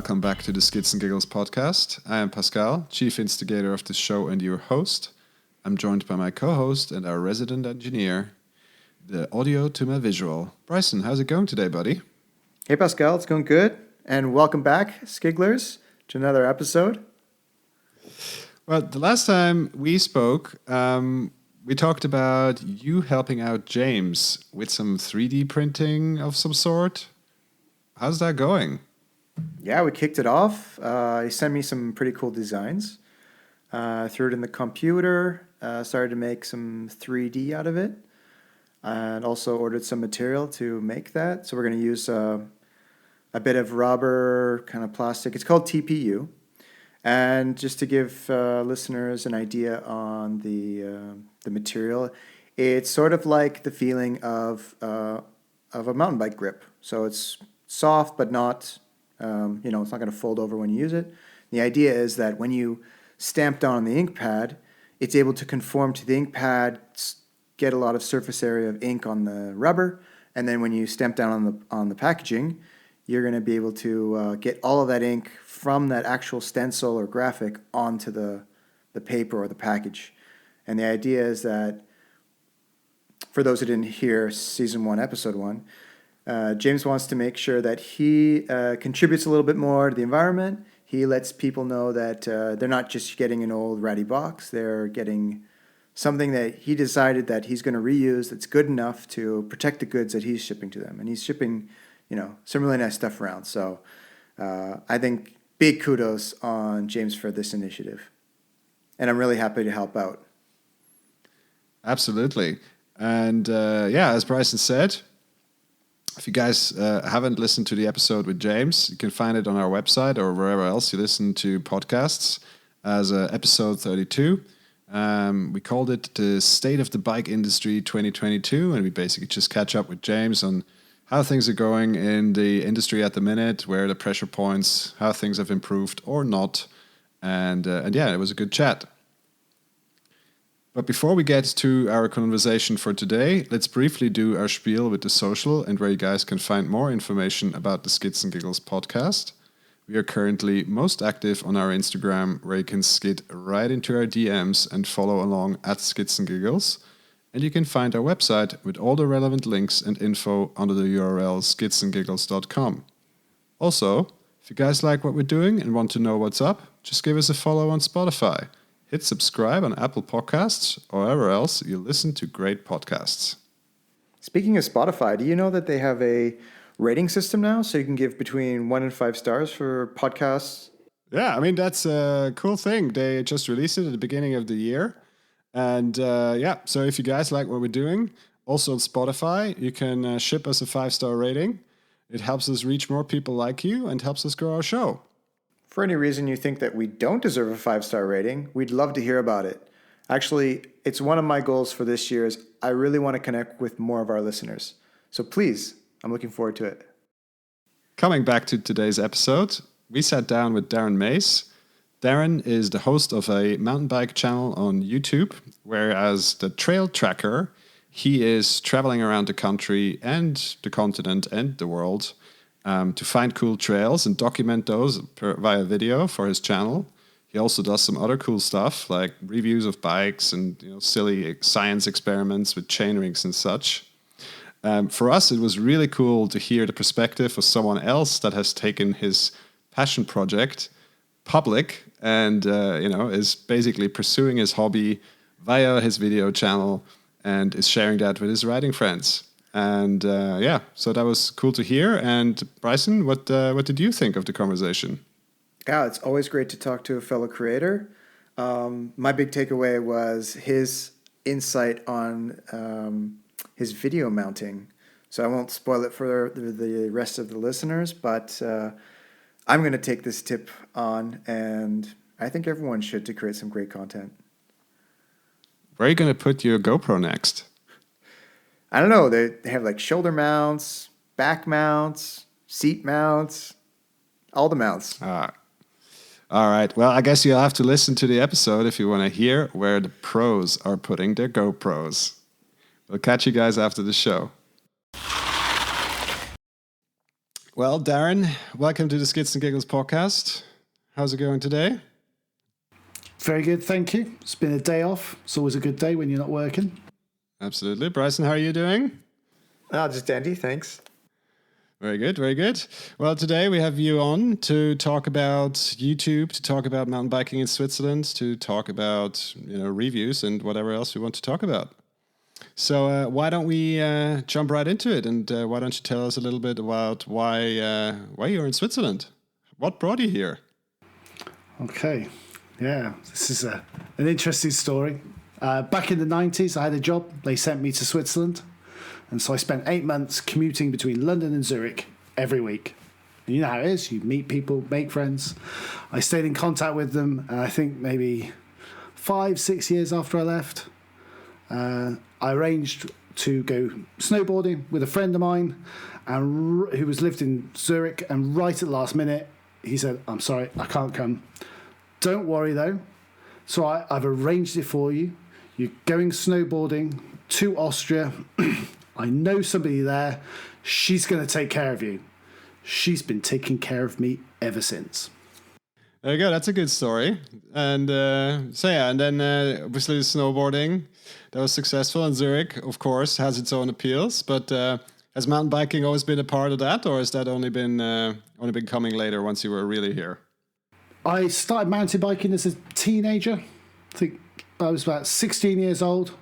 welcome back to the Skits and Giggles podcast. I am Pascal, chief instigator of the show and your host. I'm joined by my co-host and our resident engineer, the audio to my visual. Bryson, how's it going today, buddy? Hey Pascal, it's going good. And welcome back, Skigglers, to another episode. Well, the last time we spoke, we talked about you helping out James with some 3D printing of some sort. How's that going? Yeah, we kicked it off. He sent me some pretty cool designs. Threw it in the computer, started to make some 3D out of it, and also ordered some material to make that. So we're going to use a bit of rubber, kind of plastic. It's called TPU. And just to give listeners an idea on the material, it's sort of like the feeling of a mountain bike grip. So it's soft, but not, it's not going to fold over when you use it. The idea is that when you stamp down on the ink pad, it's able to conform to the ink pad, get a lot of surface area of ink on the rubber, and then when you stamp down on the packaging, you're going to be able to get all of that ink from that actual stencil or graphic onto the paper or the package. And the idea is that, for those who didn't hear Season 1, Episode 1, James wants to make sure that he contributes a little bit more to the environment. He lets people know that they're not just getting an old ratty box, they're getting something that he decided that he's going to reuse that's good enough to protect the goods that he's shipping to them. And he's shipping, some really nice stuff around. So I think big kudos on James for this initiative. And I'm really happy to help out. Absolutely. And as Bryson said, if you guys haven't listened to the episode with James, you can find it on our website or wherever else you listen to podcasts as episode 32. We called it the State of the Bike Industry 2022, and we basically just catch up with James on how things are going in the industry at the minute, where the pressure points, how things have improved or not. And it was a good chat. But before we get to our conversation for today, let's briefly do our spiel with the social and where you guys can find more information about the Skits and Giggles podcast. We are currently most active on our Instagram, where you can skid right into our DMs and follow along at Skits and Giggles. And you can find our website with all the relevant links and info under the URL skitsandgiggles.com. Also, if you guys like what we're doing and want to know what's up, just give us a follow on Spotify. Hit subscribe on Apple Podcasts or wherever else you listen to great podcasts. Speaking of Spotify, do you know that they have a rating system now? So you can give between 1 and 5 stars for podcasts? Yeah, I mean, that's a cool thing. They just released it at the beginning of the year. And so if you guys like what we're doing, also on Spotify, you can ship us a 5-star rating. It helps us reach more people like you and helps us grow our show. For any reason you think that we don't deserve a 5-star rating, we'd love to hear about it. Actually, it's one of my goals for this year is I really want to connect with more of our listeners. So please, I'm looking forward to it. Coming back to today's episode, we sat down with Darren Mace. Darren is the host of a mountain bike channel on YouTube, whereas the trail tracker, he is traveling around the country and the continent and the world to find cool trails and document those via video for his channel. He also does some other cool stuff like reviews of bikes and silly science experiments with chain rings and such. For us, it was really cool to hear the perspective of someone else that has taken his passion project public and is basically pursuing his hobby via his video channel and is sharing that with his riding friends. And so that was cool to hear. And Bryson, what did you think of the conversation? Yeah, it's always great to talk to a fellow creator. My big takeaway was his insight on his video mounting. So I won't spoil it for the rest of the listeners, but I'm going to take this tip on, and I think everyone should to create some great content. Where are you going to put your GoPro next? I don't know. They have like shoulder mounts, back mounts, seat mounts, all the mounts. All right. Well, I guess you'll have to listen to the episode if you want to hear where the pros are putting their GoPros. We'll catch you guys after the show. Well, Darren, welcome to the Skits and Giggles podcast. How's it going today? Very good, thank you. It's been a day off. It's always a good day when you're not working. Absolutely. Bryson, how are you doing? Just dandy, thanks. Very good, very good. Well, today we have you on to talk about YouTube, to talk about mountain biking in Switzerland, to talk about reviews and whatever else we want to talk about. So why don't we jump right into it? And why don't you tell us a little bit about why you're in Switzerland? What brought you here? Okay, yeah, this is an interesting story. Back in the 90s, I had a job. They sent me to Switzerland. And so I spent 8 months commuting between London and Zurich every week. And you know how it is. You meet people, make friends. I stayed in contact with them, I think maybe 5-6 years after I left. I arranged to go snowboarding with a friend of mine who lived in Zurich, and right at the last minute, he said, "I'm sorry, I can't come. Don't worry, though. So I've arranged it for you. You're going snowboarding to Austria. I know somebody there. She's going to take care of you." She's been taking care of me ever since. There you go. That's a good story. And and then obviously the snowboarding that was successful in Zurich, of course, has its own appeals. But has mountain biking always been a part of that, or has that only been coming later once you were really here? I started mountain biking as a teenager. I think I was about 16 years old.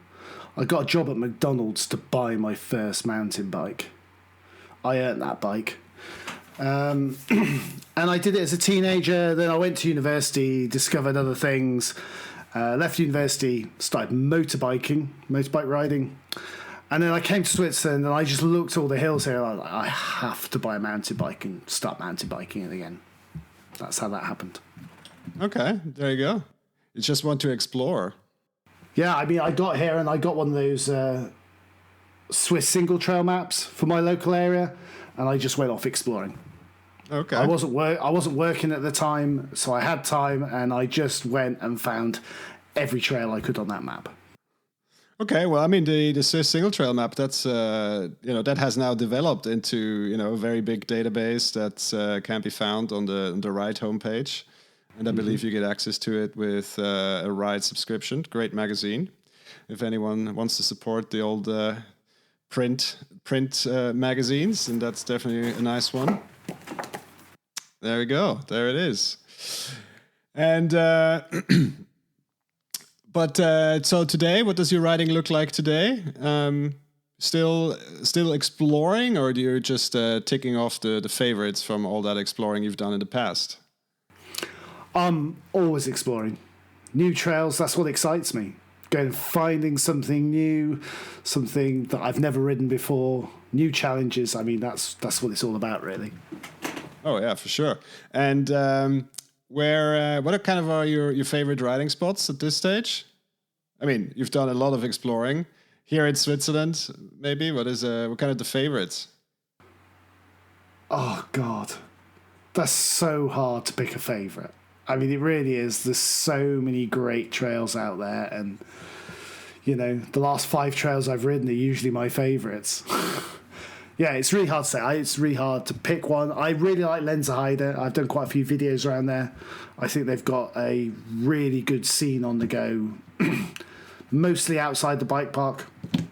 I got a job at McDonald's to buy my first mountain bike. I earned that bike. And I did it as a teenager. Then I went to university, discovered other things. Left university, started motorbike riding. And then I came to Switzerland and I just looked at all the hills here. I was like, I have to buy a mountain bike and start mountain biking it again. That's how that happened. Okay, there you go. You just want to explore. Yeah, I mean, I got here and I got one of those Swiss single trail maps for my local area, and I just went off exploring. Okay. I wasn't working at the time, so I had time, and I just went and found every trail I could on that map. Okay, well, I mean, the Swiss single trail map, that's that has now developed into a very big database that can be found on the Ride homepage, and I believe you get access to it with a Ride subscription. Great magazine. If anyone wants to support the old print magazines, and that's definitely a nice one. There we go. There it is. And so today, what does your riding look like today? Still exploring, or do you just ticking off the favorites from all that exploring you've done in the past? I'm always exploring new trails. That's what excites me. Going finding something new, something that I've never ridden before, new challenges. I mean, that's what it's all about, really. Oh yeah, for sure. And what are your favorite riding spots at this stage? I mean, you've done a lot of exploring here in Switzerland. Maybe what kind of the favorites? Oh God, that's so hard to pick a favorite. I mean, it really is. There's so many great trails out there, and the last 5 trails I've ridden are usually my favorites. Yeah, it's really hard to say. It's really hard to pick one. I really like Lenzerheide. I've done quite a few videos around there. I think they've got a really good scene on the go. Mostly outside the bike park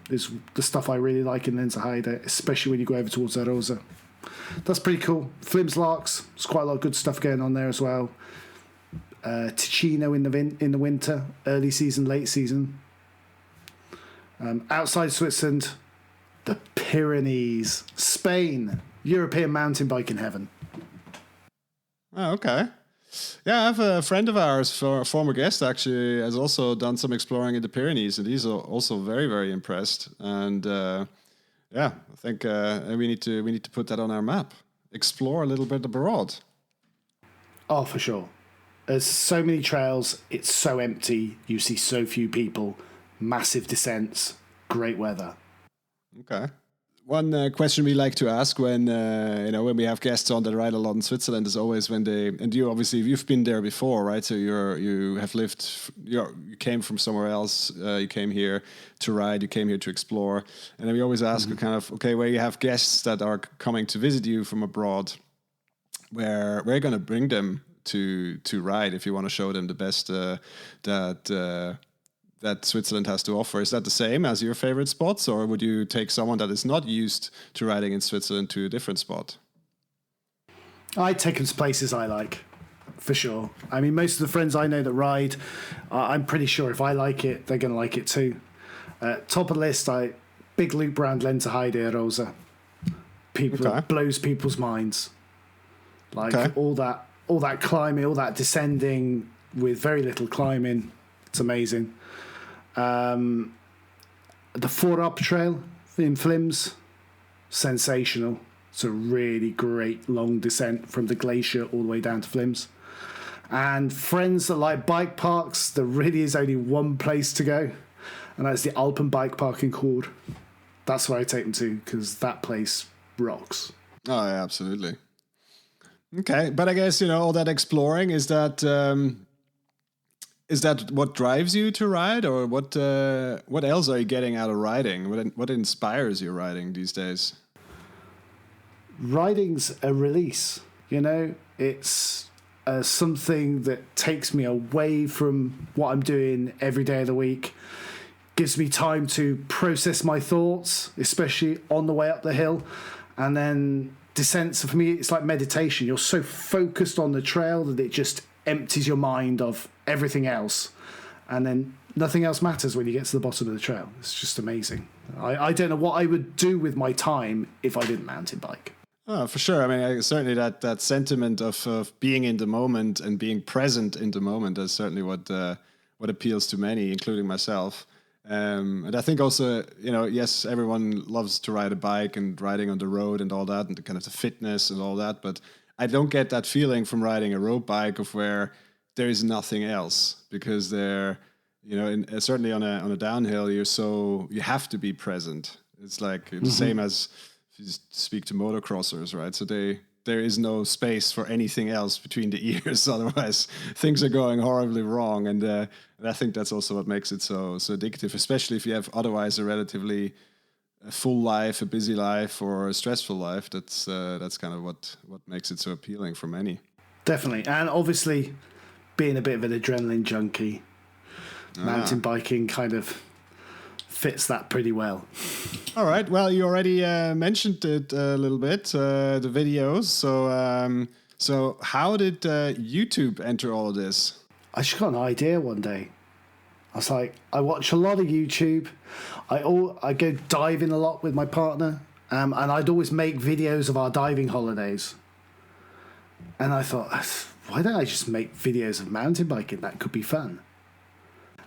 is the stuff I really like in Lenzerheide, especially when you go over towards Arosa. That's pretty cool. Flimslarks, there's quite a lot of good stuff going on there as well. Ticino in the winter, early season, late season. Outside Switzerland, the Pyrenees, Spain, European mountain biking heaven. Oh, okay. Yeah, I have a friend of ours, a former guest actually, has also done some exploring in the Pyrenees, and he's also very, very impressed. And I think we need to put that on our map. Explore a little bit abroad. Oh, for sure. There's so many trails. It's so empty. You see so few people. Massive descents. Great weather. Okay. One question we like to ask when we have guests on that ride a lot in Switzerland is always when they, and you obviously you've been there before, right? So you came from somewhere else, you came here to ride, you came here to explore, and then we always ask kind of, okay, where you have guests that are coming to visit you from abroad, where we're going to bring them to ride if you want to show them the best that Switzerland has to offer. Is that the same as your favorite spots, or would you take someone that is not used to riding in Switzerland to a different spot? I take them to places I like, for sure. I mean, most of the friends I know that ride, I'm pretty sure if I like it, they're going to like it too. Top of the list, big loop brand Lenta Heide Rosa. It blows people's minds. All that climbing, all that descending with very little climbing. It's amazing. The Vorab Trail in Flims, sensational. It's a really great long descent from the glacier all the way down to Flims. And friends that like bike parks, there really is only one place to go, and that's the Alpen Bike Park in Chur. That's where I take them to, because that place rocks. Oh, yeah, absolutely. Okay, but I guess, all that exploring, is that what drives you to ride, or what else are you getting out of riding? What inspires you riding these days? Riding's a release, it's something that takes me away from what I'm doing every day of the week, gives me time to process my thoughts, especially on the way up the hill, and then descents. For me, it's like meditation. You're so focused on the trail that it just empties your mind of everything else, and then nothing else matters when you get to the bottom of the trail. It's just amazing. I don't know what I would do with my time if I didn't mountain bike. Oh, for sure. I mean, certainly that sentiment of being in the moment and being present in the moment is certainly what appeals to many, including myself. And I think also, yes, everyone loves to ride a bike and riding on the road and all that, and the kind of the fitness and all that, but I don't get that feeling from riding a road bike of where there is nothing else, because certainly on a downhill, you have to be present. It's like the same as if you speak to motocrossers, right? So there is no space for anything else between the ears. Otherwise, things are going horribly wrong. And I think that's also what makes it so addictive, especially if you have otherwise a relatively full life, a busy life, or a stressful life. That's kind of what makes it so appealing for many. Definitely. And obviously, being a bit of an adrenaline junkie, mountain biking kind of fits that pretty well. All right. Well, you already mentioned it a little bit, the videos. So how did YouTube enter all of this? I just got an idea one day. I was like, I watch a lot of YouTube. I go diving a lot with my partner, and I'd always make videos of our diving holidays. And I thought, why don't I just make videos of mountain biking? That could be fun.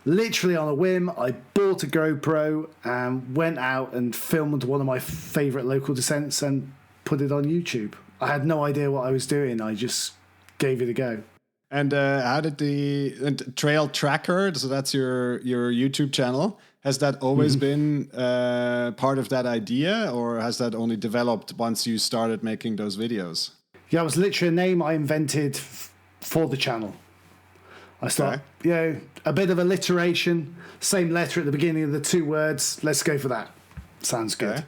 Literally on a whim, I bought a GoPro and went out and filmed one of my favourite local descents and put it on YouTube. I had no idea what I was doing. I just gave it a go. And how did the Trail Tracker, so that's your YouTube channel, has that always been part of that idea, or has that only developed once you started making those videos? Yeah, it was literally a name I invented for the channel. I thought, a bit of alliteration, same letter at the beginning of the two words. Let's go for that. Sounds good. Okay.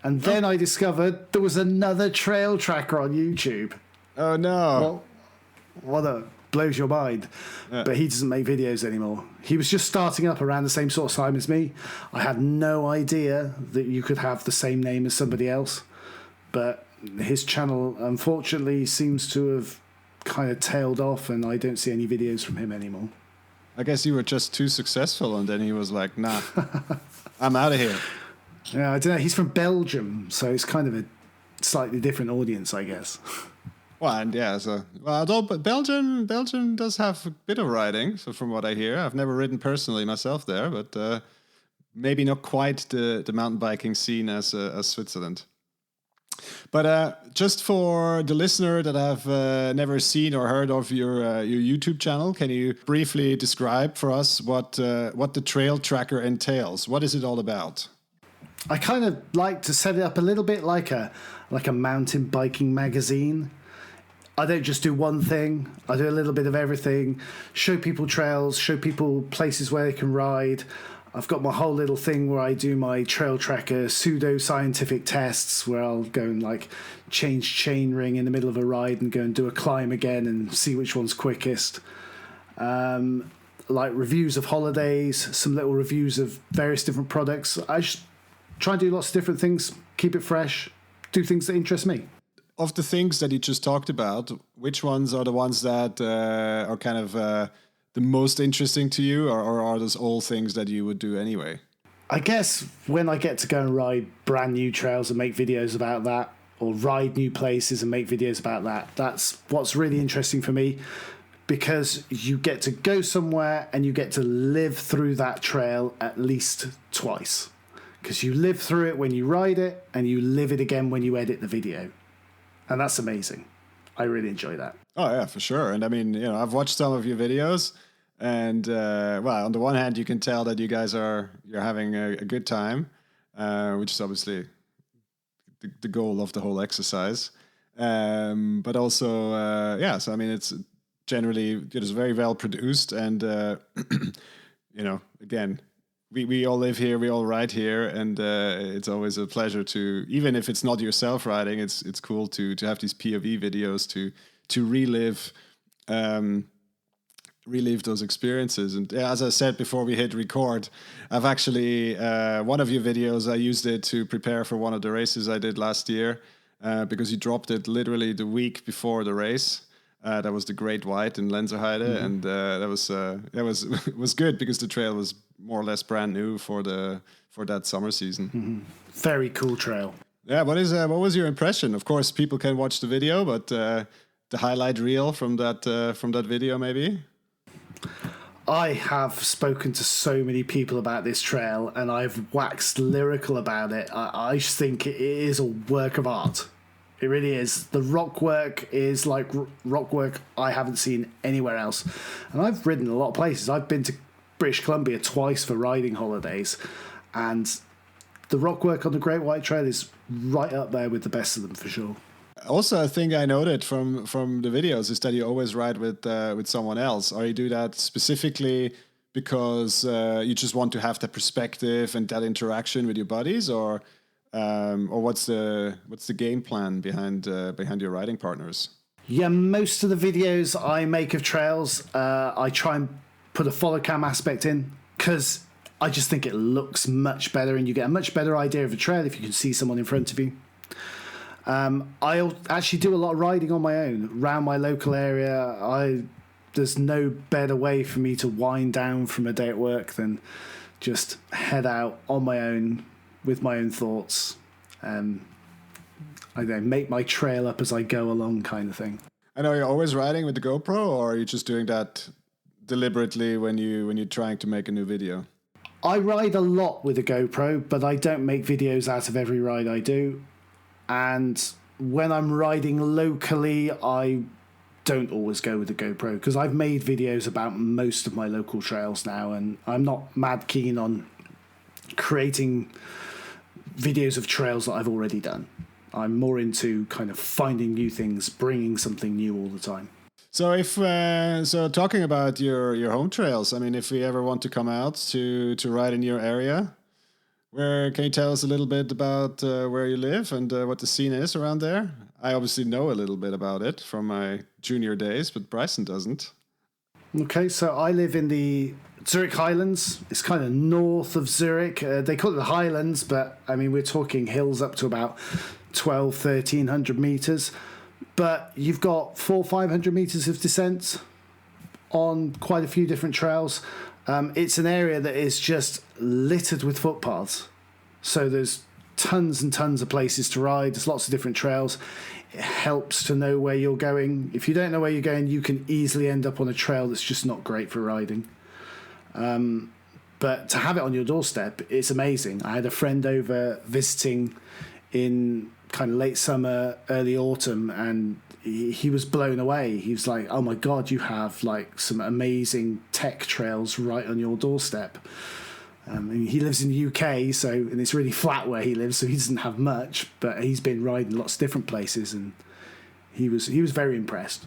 And then I discovered there was another trail tracker on YouTube. Oh, no. Well, blows your mind. Yeah. But he doesn't make videos anymore. He was just starting up around the same sort of time as me. I had no idea that you could have the same name as somebody else. But his channel, unfortunately, seems to have kind of tailed off, and I don't see any videos from him anymore. I guess you were just too successful, and then he was like, nah, I'm out of here. Yeah, I don't know. He's from Belgium, so it's kind of a slightly different audience, I guess. Well, and yeah, but Belgium does have a bit of riding. So from what I hear, I've never ridden personally myself there, but maybe not quite the mountain biking scene as Switzerland. But just for the listener that have never seen or heard of your YouTube channel, can you briefly describe for us what the Trail Tracker entails? What is it all about? I kind of like to set it up a little bit like a mountain biking magazine. I don't just do one thing. I do a little bit of everything. Show people trails, show people places where they can ride. I've got my whole little thing where I do my trail tracker pseudo-scientific tests where I'll go and like change chain ring in the middle of a ride and go and do a climb again and see which one's quickest. Like reviews of holidays, some little reviews of various different products. I just try and do lots of different things, keep it fresh, do things that interest me. Of the things that you just talked about, which ones are the ones that are kind of the most interesting to you, or are those all things that you would do anyway? I guess when I get to go and ride brand new trails and make videos about that, or ride new places and make videos about that, that's what's really interesting for me, because you get to go somewhere and you get to live through that trail at least twice. Because you live through it when you ride it, and you live it again when you edit the video. And that's amazing. I really enjoy that. Oh, yeah, for sure. And I mean, I've watched some of your videos, and well, on the one hand, you can tell that you're having a good time, which is obviously the goal of the whole exercise. But also, so I mean, it's generally very well produced, and again, we all live here, we all ride here, and it's always a pleasure to, even if it's not yourself riding, it's cool to have these POV videos to relive those experiences. And as I said before we hit record, I've actually one of your videos, I used it to prepare for one of the races I did last year, because you dropped it literally the week before the race. That was the Great White in Lenzerheide, and that was was good because the trail was more or less brand new for that summer season. Mm-hmm. Very cool trail. Yeah, what was your impression? Of course, people can watch the video, but the highlight reel from that video, maybe. I have spoken to so many people about this trail, and I've waxed lyrical about it. I just think it is a work of art. It really is. The rock work is like rock work I haven't seen anywhere else. And I've ridden a lot of places. I've been to British Columbia twice for riding holidays. And the rock work on the Great White Trail is right up there with the best of them, for sure. Also, a thing I noted from the videos is that you always ride with someone else. Or you do that specifically because you just want to have that perspective and that interaction with your buddies, or what's the game plan behind your riding partners? Yeah, most of the videos I make of trails, I try and put a follow cam aspect in, because I just think it looks much better, and you get a much better idea of a trail if you can see someone in front of you. I'll actually do a lot of riding on my own around my local area. There's no better way for me to wind down from a day at work than just head out on my own with my own thoughts. I don't know, make my trail up as I go along, kind of thing. And are you always riding with the GoPro, or are you just doing that deliberately when you're trying to make a new video? I ride a lot with a GoPro, but I don't make videos out of every ride I do. And when I'm riding locally, I don't always go with the GoPro, because I've made videos about most of my local trails now, and I'm not mad keen on creating videos of trails that I've already done. I'm more into kind of finding new things, bringing something new all the time. So so talking about your home trails, I mean, if we ever want to come out to ride in your area, can you tell us a little bit about where you live and what the scene is around there? I obviously know a little bit about it from my junior days, but Bryson doesn't. Okay, so I live in the Zurich Highlands. It's kind of north of Zurich. They call it the Highlands, but I mean, we're talking hills up to about 1,300 meters. But you've got 400-500 meters of descent on quite a few different trails. It's an area that is just littered with footpaths. So there's tons and tons of places to ride. There's lots of different trails. It helps to know where you're going. If you don't know where you're going, you can easily end up on a trail that's just not great for riding. But to have it on your doorstep, it's amazing. I had a friend over visiting in kind of late summer, early autumn, and he was blown away. He was like, oh my God, you have like some amazing tech trails right on your doorstep. And he lives in the UK, and it's really flat where he lives, so he doesn't have much. But he's been riding lots of different places, and he was very impressed.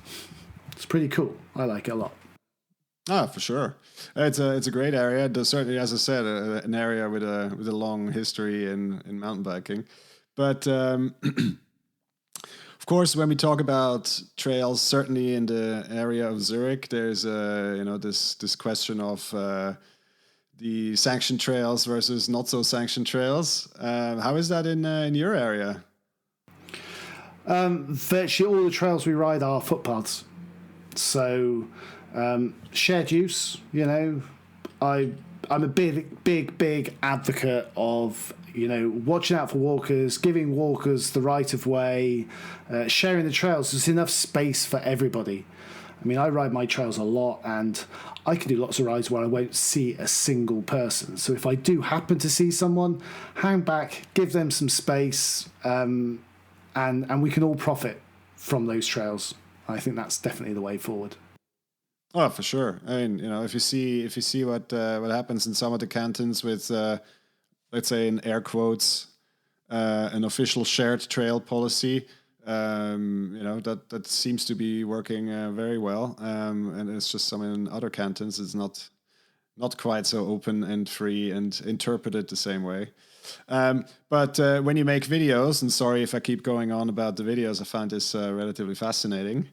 It's pretty cool. I like it a lot. Ah, for sure. It's a great area. There's certainly, as I said, an area with a long history in mountain biking. But of course, when we talk about trails, certainly in the area of Zurich, there's this question of the sanctioned trails versus not so sanctioned trails. How is that in your area? Virtually all the trails we ride are footpaths. So shared use, I'm a big advocate of, watching out for walkers, giving walkers the right of way, sharing the trails. There's enough space for everybody. I mean, I ride my trails a lot, and I can do lots of rides where I won't see a single person. So if I do happen to see someone, hang back, give them some space, and we can all profit from those trails. I think that's definitely the way forward. Oh, for sure. I mean, if you see what happens in some of the cantons with, let's say, in air quotes, an official shared trail policy, that seems to be working very well. And it's just some in other cantons it's not quite so open and free and interpreted the same way. But when you make videos, and sorry if I keep going on about the videos, I find this relatively fascinating.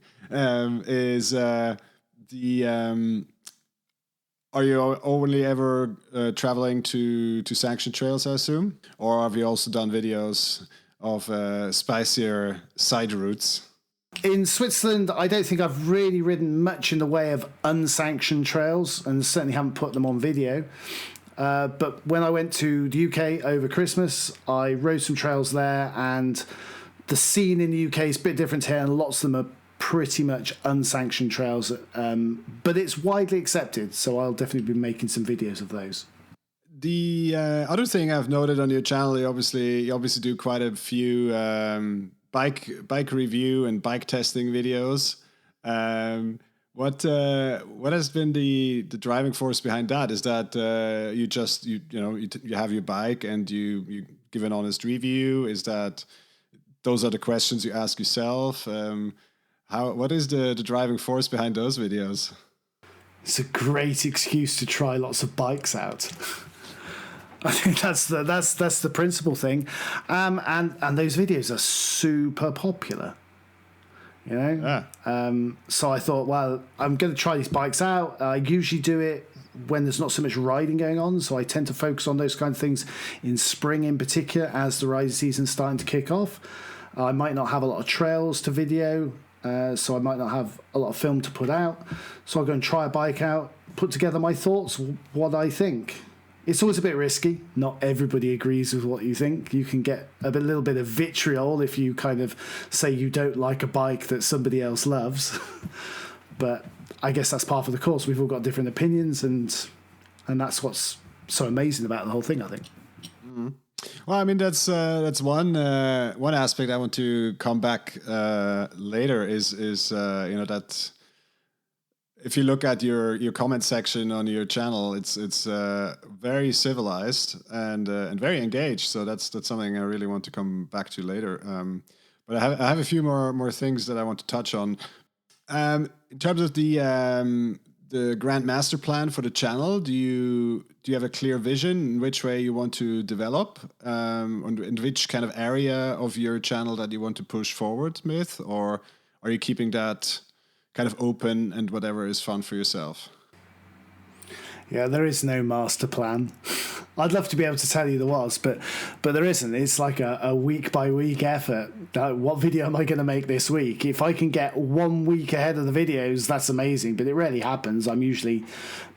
Are you only ever traveling to sanctioned trails, I assume? Or have you also done videos of spicier side routes? In Switzerland, I don't think I've really ridden much in the way of unsanctioned trails, and certainly haven't put them on video. But when I went to the UK over Christmas, I rode some trails there, and the scene in the UK is a bit different here, and lots of them are pretty much unsanctioned trails. But it's widely accepted, so I'll definitely be making some videos of those. The other thing I've noted on your channel, you obviously do quite a few bike review and bike testing videos. What has been the driving force behind that? Is that you have your bike and you give an honest review? Is that those are the questions you ask yourself? What is the driving force behind those videos? It's a great excuse to try lots of bikes out. I think that's the principal thing, and those videos are super popular. So I thought, well, I'm going to try these bikes out. I usually do it when there's not so much riding going on, so I tend to focus on those kind of things in spring in particular, as the riding season's starting to kick off. I might not have a lot of trails to video, so I might not have a lot of film to put out. So I'll go and try a bike out, put together my thoughts, what I think. It's always a bit risky. Not everybody agrees with what you think. You can get a little bit of vitriol if you kind of say you don't like a bike that somebody else loves. But I guess that's part of the course. We've all got different opinions, and that's what's so amazing about the whole thing, I think. Mm-hmm. Well, I mean, that's one aspect I want to come back later is that if you look at your comment section on your channel, it's very civilized and very engaged. So that's something I really want to come back to later. But I have a few more things that I want to touch on. In terms of the grand master plan for the channel, do you have a clear vision in which way you want to develop, in which kind of area of your channel that you want to push forward with, or are you keeping that kind of open and whatever is fun for yourself? Yeah, there is no master plan. I'd love to be able to tell you there was, but there isn't. It's like a week by week effort. What video am I going to make this week? If I can get 1 week ahead of the videos, that's amazing, but it rarely happens. I'm usually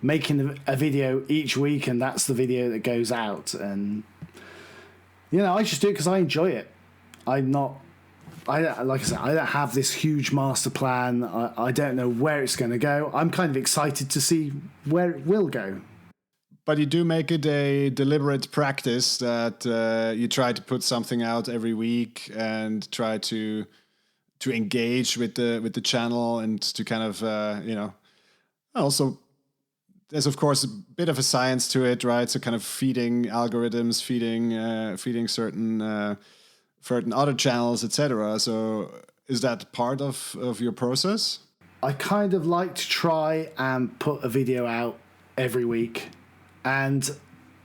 making a video each week, and that's the video that goes out. And, I just do it because I enjoy it. Like I said, I don't have this huge master plan. I don't know where it's going to go. I'm kind of excited to see where it will go. But you do make it a deliberate practice that you try to put something out every week and try to engage with the channel and to kind of also there's of course a bit of a science to it, right? So kind of feeding algorithms, feeding certain other channels, etc. So is that part of your process? I kind of like to try and put a video out every week, and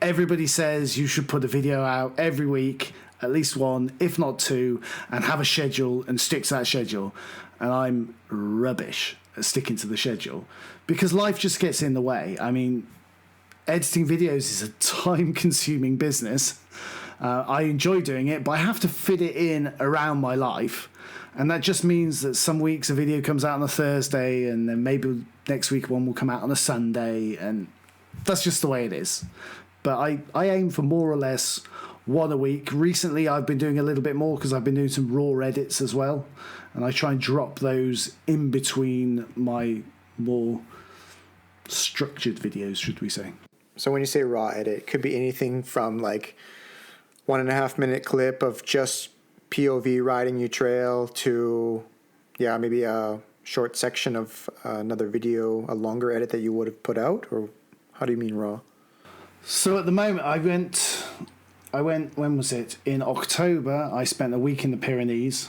everybody says you should put a video out every week, at least one, if not two, and have a schedule and stick to that schedule. And I'm rubbish at sticking to the schedule because life just gets in the way. I mean, editing videos is a time-consuming business. I enjoy doing it, but I have to fit it in around my life. And that just means that some weeks a video comes out on a Thursday, and then maybe next week one will come out on a Sunday, and that's just the way it is. But I aim for more or less one a week. Recently I've been doing a little bit more because I've been doing some raw edits as well, and I try and drop those in between my more structured videos, should we say. So when you say raw edit, it could be anything from like 1.5 minute clip of just POV riding your trail to, maybe a short section of another video, a longer edit that you would have put out? Or how do you mean raw? So at the moment I went, when was it? In October, I spent a week in the Pyrenees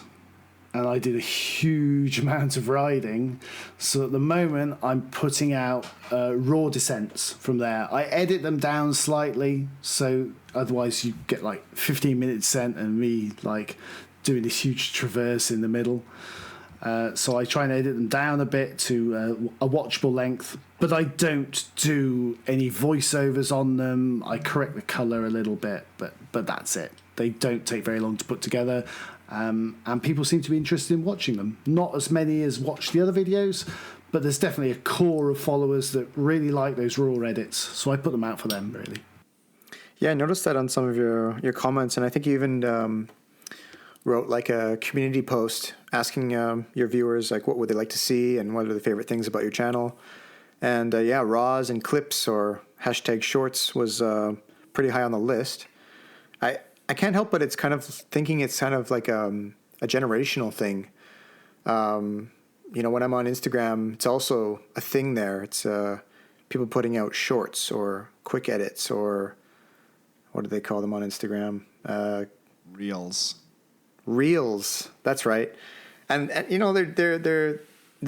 and I did a huge amount of riding. So at the moment I'm putting out raw descents from there. I edit them down slightly, so otherwise you get like 15-minute descent and me like doing this huge traverse in the middle. So I try and edit them down a bit to a watchable length, but I don't do any voiceovers on them. I correct the colour a little bit, but that's it. They don't take very long to put together, and people seem to be interested in watching them. Not as many as watch the other videos, but there's definitely a core of followers that really like those raw edits, so I put them out for them, really. Yeah, I noticed that on some of your comments, and I think you even wrote like a community post asking your viewers like what would they like to see and what are the favorite things about your channel. And raws and clips or hashtag shorts was pretty high on the list. I can't help but it's kind of thinking it's kind of like a generational thing. When I'm on Instagram, it's also a thing there. It's people putting out shorts or quick edits, or what do they call them on Instagram? Reels. That's right. And they're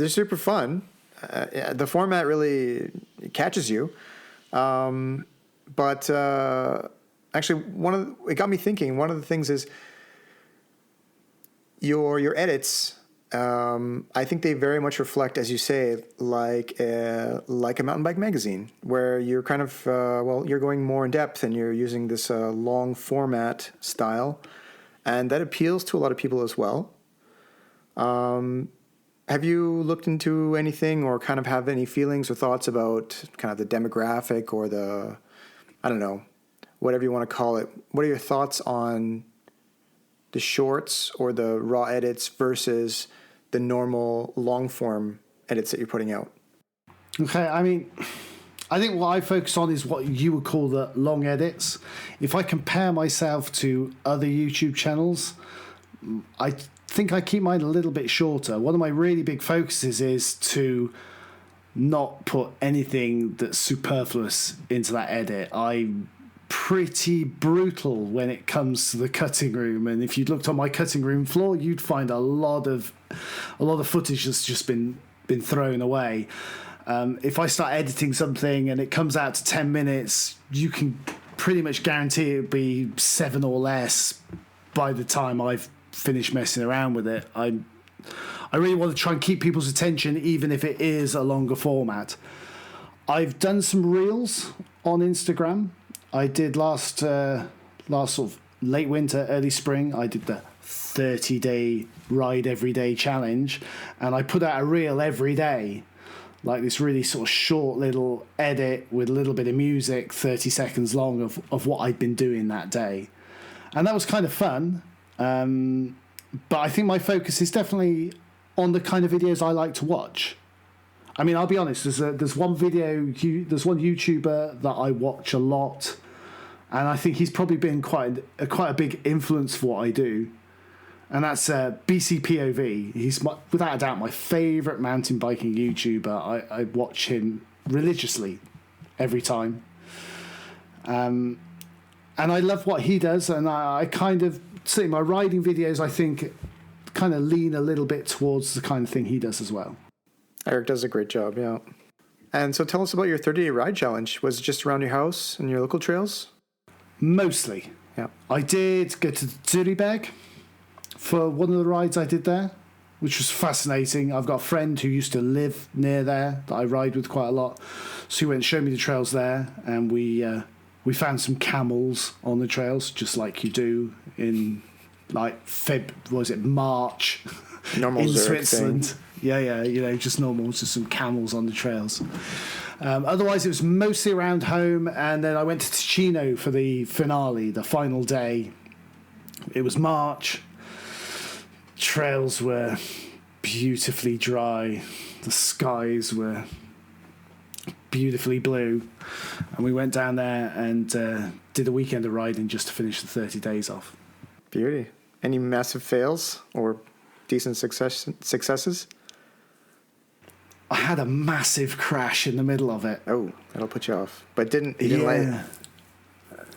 super fun. The format really catches you. But actually, it got me thinking. One of the things is your edits. I think they very much reflect, as you say, like a mountain bike magazine, where you're kind of you're going more in depth and you're using this long format style, and that appeals to a lot of people as well. Have you looked into anything or kind of have any feelings or thoughts about kind of the demographic or the, I don't know, whatever you want to call it? What are your thoughts on the shorts or the raw edits versus the normal long form edits that you're putting out? Okay, I mean, I think what I focus on is what you would call the long edits. If I compare myself to other YouTube channels, I think I keep mine a little bit shorter. One of my really big focuses is to not put anything that's superfluous into that edit. I'm pretty brutal when it comes to the cutting room, and if you looked on my cutting room floor, you'd find a lot of footage that's just been thrown away. If I start editing something and it comes out to 10 minutes, you can pretty much guarantee it'll be 7 or less by the time I've finished messing around with it. I really want to try and keep people's attention, even if it is a longer format. I've done some reels on Instagram. I did last sort of late winter, early spring. I did the 30-day ride every day challenge, and I put out a reel every day, like this really sort of short little edit with a little bit of music, 30 seconds long of what I'd been doing that day. And that was kind of fun. But I think my focus is definitely on the kind of videos I like to watch. I mean, I'll be honest, there's one YouTuber that I watch a lot, and I think he's probably been quite a big influence for what I do, and that's BCPOV. He's without a doubt my favourite mountain biking YouTuber. I watch him religiously, every time. And I love what he does, and I kind of see my riding videos, I think, kind of lean a little bit towards the kind of thing he does as well. Eric does a great job, yeah. And so tell us about your 30-day ride challenge. Was it just around your house and your local trails? Mostly. Yeah. I did go to Zurich for one of the rides I did there, which was fascinating. I've got a friend who used to live near there that I ride with quite a lot. So he went and showed me the trails there, and we found some camels on the trails, just like you do in like March Normal in Zurich Switzerland. thing. Yeah, just normal, just some camels on the trails. Otherwise, it was mostly around home, and then I went to Ticino for the finale, the final day. It was March. Trails were beautifully dry. The skies were beautifully blue. And we went down there and did a weekend of riding just to finish the 30 days off. Beauty. Any massive fails or decent successes? I had a massive crash in the middle of it. Oh, that'll put you off. But he didn't let it.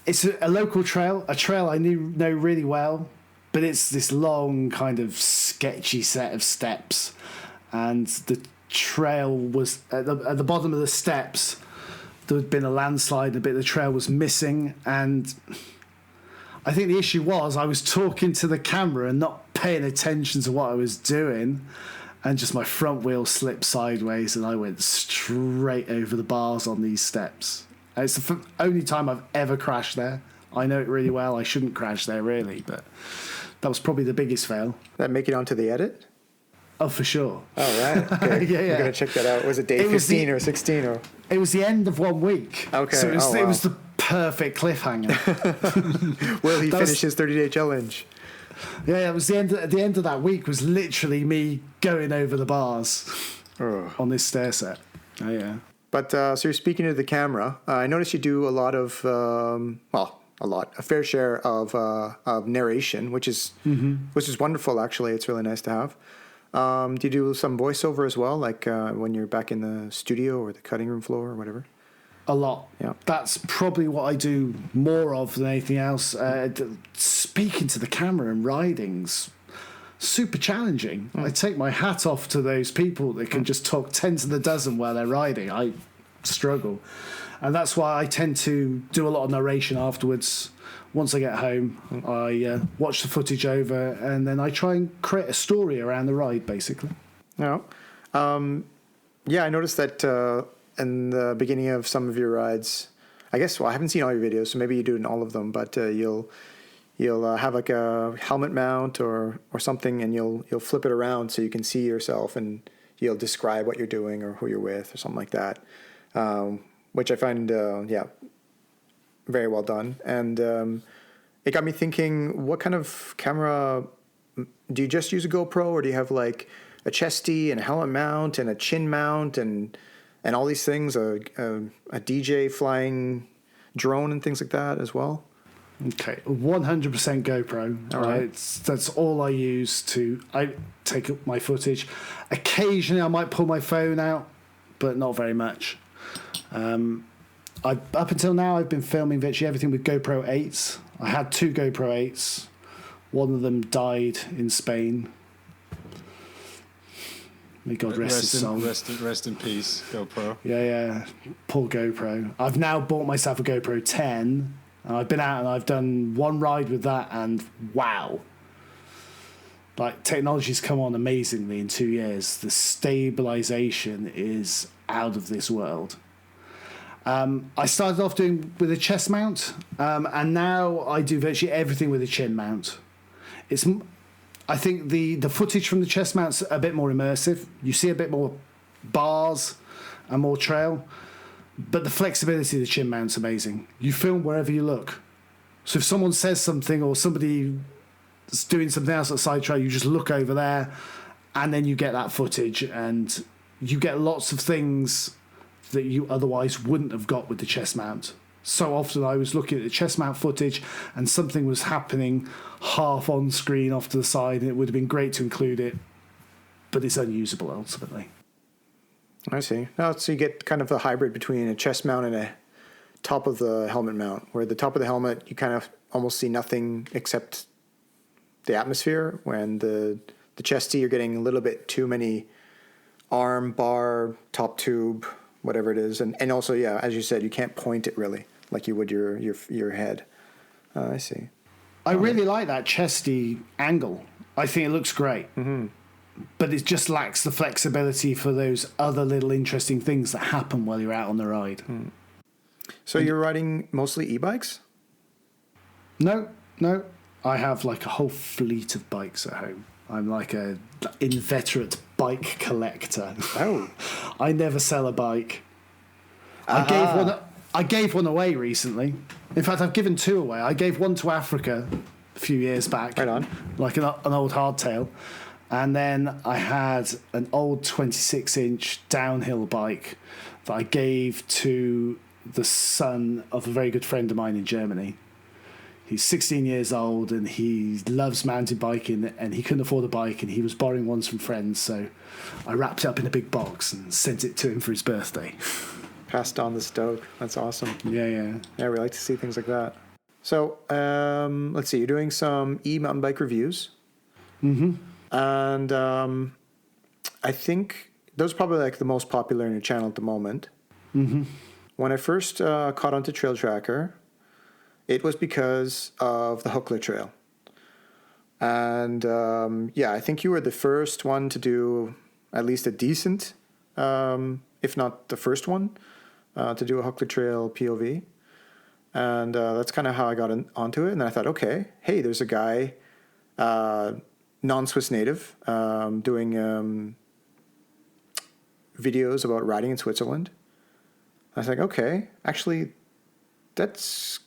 It's a local trail, a trail I know really well, but it's this long kind of sketchy set of steps, and the trail was at the bottom of the steps. There had been a landslide, and a bit of the trail was missing, and I think the issue was I was talking to the camera and not paying attention to what I was doing, and just my front wheel slipped sideways, and I went straight over the bars on these steps. And it's the only time I've ever crashed there. I know it really well. I shouldn't crash there, really, but that was probably the biggest fail. That make it onto the edit? Oh, for sure. Oh, right. Okay. Yeah. I'm going to check that out. Was it day 15 or 16? Or? It was the end of 1 week. Okay. So it was the perfect cliffhanger. Will he finish his 30-day challenge? Yeah, it was the end of that week was literally me going over the bars on this stair set. Oh, yeah. But so you're speaking to the camera. I noticed you do a lot of, a fair share of narration, which is wonderful. Actually, it's really nice to have. Do you do some voiceover as well, like when you're back in the studio or the cutting room floor or whatever? A lot. Yeah. That's probably what I do more of than anything else. Speaking to the camera and riding's super challenging. I take my hat off to those people that can just talk 10 to the dozen while they're riding. I struggle. And that's why I tend to do a lot of narration afterwards. Once I get home, I watch the footage over, and then I try and create a story around the ride, basically. Yeah. I noticed that in the beginning of some of your rides, I haven't seen all your videos, so maybe you do it in all of them, but you'll have like a helmet mount or something, and you'll flip it around so you can see yourself, and you'll describe what you're doing or who you're with or something like that, which I find, very well done. And it got me thinking, what kind of camera do you just use? A GoPro, or do you have like a chesty and a helmet mount and a chin mount and all these things, a DJ flying drone and things like that as well? Okay, 100% GoPro. All right. That's all I use I take up my footage. Occasionally I might pull my phone out, but not very much. Up until now, I've been filming virtually everything with GoPro 8s. I had 2 GoPro 8s. One of them died in Spain. May God rest his soul. Rest in peace, GoPro. Yeah. Poor GoPro. I've now bought myself a GoPro 10. And I've been out and I've done one ride with that, and wow. Like, technology's come on amazingly in 2 years. The stabilization is out of this world. I started off doing with a chest mount, and now I do virtually everything with a chin mount. I think the footage from the chest mount's a bit more immersive. You see a bit more bars and more trail, but the flexibility of the chin mount's amazing. You film wherever you look. So if someone says something or somebody is doing something else at side trail, you just look over there, and then you get that footage, and you get lots of things that you otherwise wouldn't have got with the chest mount. So often I was looking at the chest mount footage and something was happening half on screen off to the side, and it would have been great to include it, but it's unusable ultimately. I see. Now, so you get kind of a hybrid between a chest mount and a top of the helmet mount, where the top of the helmet, you kind of almost see nothing except the atmosphere. When the chesty, you're getting a little bit too many arm, bar, top tube, whatever it is. And also, yeah, as you said, you can't point it really like you would your head. I see. I really like that chesty angle. I think it looks great. Mm-hmm. But it just lacks the flexibility for those other little interesting things that happen while you're out on the ride. Mm. So you're riding mostly e-bikes? No. I have like a whole fleet of bikes at home. I'm like a inveterate bike collector. Oh. I never sell a bike. I gave one away recently. In fact, I've given 2 away. I gave one to Africa a few years back. Right on. Like an old hardtail. And then I had an old 26-inch downhill bike that I gave to the son of a very good friend of mine in Germany. He's 16 years old and he loves mountain biking, and he couldn't afford a bike and he was borrowing ones from friends. So I wrapped it up in a big box and sent it to him for his birthday. Passed on the stoke. That's awesome. Yeah. Yeah, we like to see things like that. So let's see. You're doing some e-mountain bike reviews. Mm-hmm. And I think those are probably like the most popular in your channel at the moment. Mm-hmm. When I first caught onto Trail Tracker, it was because of the Hookler Trail. And I think you were the first one to do at least a decent, if not the first one, to do a Hookler Trail POV. And that's kind of how I got onto it. And then I thought, okay, hey, there's a guy, non-Swiss native, doing videos about riding in Switzerland. I was like, okay, actually, that's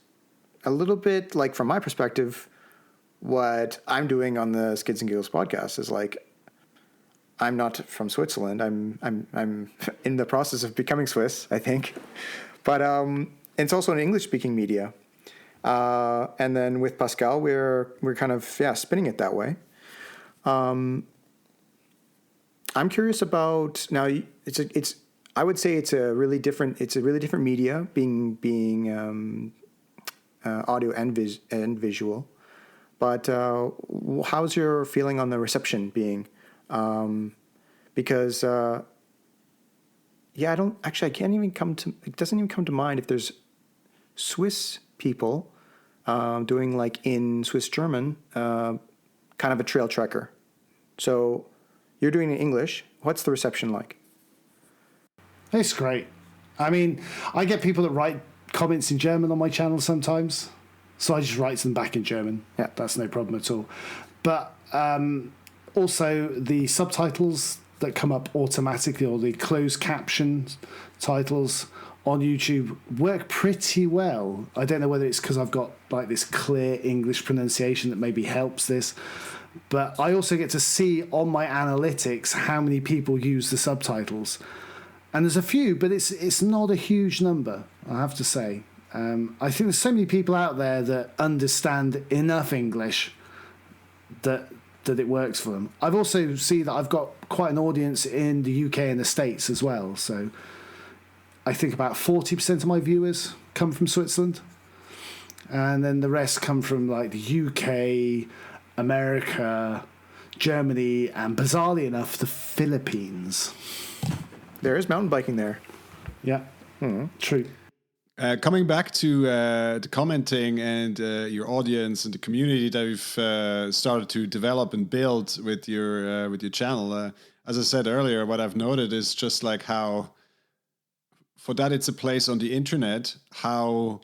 a little bit like, from my perspective, what I'm doing on the Skids and Giggles podcast is like, I'm not from Switzerland. I'm in the process of becoming Swiss, I think, but it's also an English-speaking media. And then with Pascal, we're kind of spinning it that way. I'm curious about now. I would say it's a really different media, being audio and visual. But how's your feeling on the reception being? Because I can't even it doesn't even come to mind if there's Swiss people doing like in Swiss German kind of a trail trekker. So you're doing it in English. What's the reception like? It's great. I mean, I get people that write comments in German on my channel sometimes, so I just write them back in German. Yeah, that's no problem at all. But also the subtitles that come up automatically, or the closed caption titles on YouTube, work pretty well. I don't know whether it's because I've got like this clear English pronunciation that maybe helps this, but I also get to see on my analytics how many people use the subtitles. And there's a few, but it's not a huge number, I have to say. I think there's so many people out there that understand enough English that it works for them. I've also seen that I've got quite an audience in the UK and the States as well. So I think about 40% of my viewers come from Switzerland. And then the rest come from like the UK, America, Germany, and bizarrely enough, the Philippines. There is mountain biking there. Yeah, true. Coming back to the commenting and your audience and the community that we've started to develop and build with your channel. As I said earlier, what I've noted is just like how, for that it's a place on the internet, how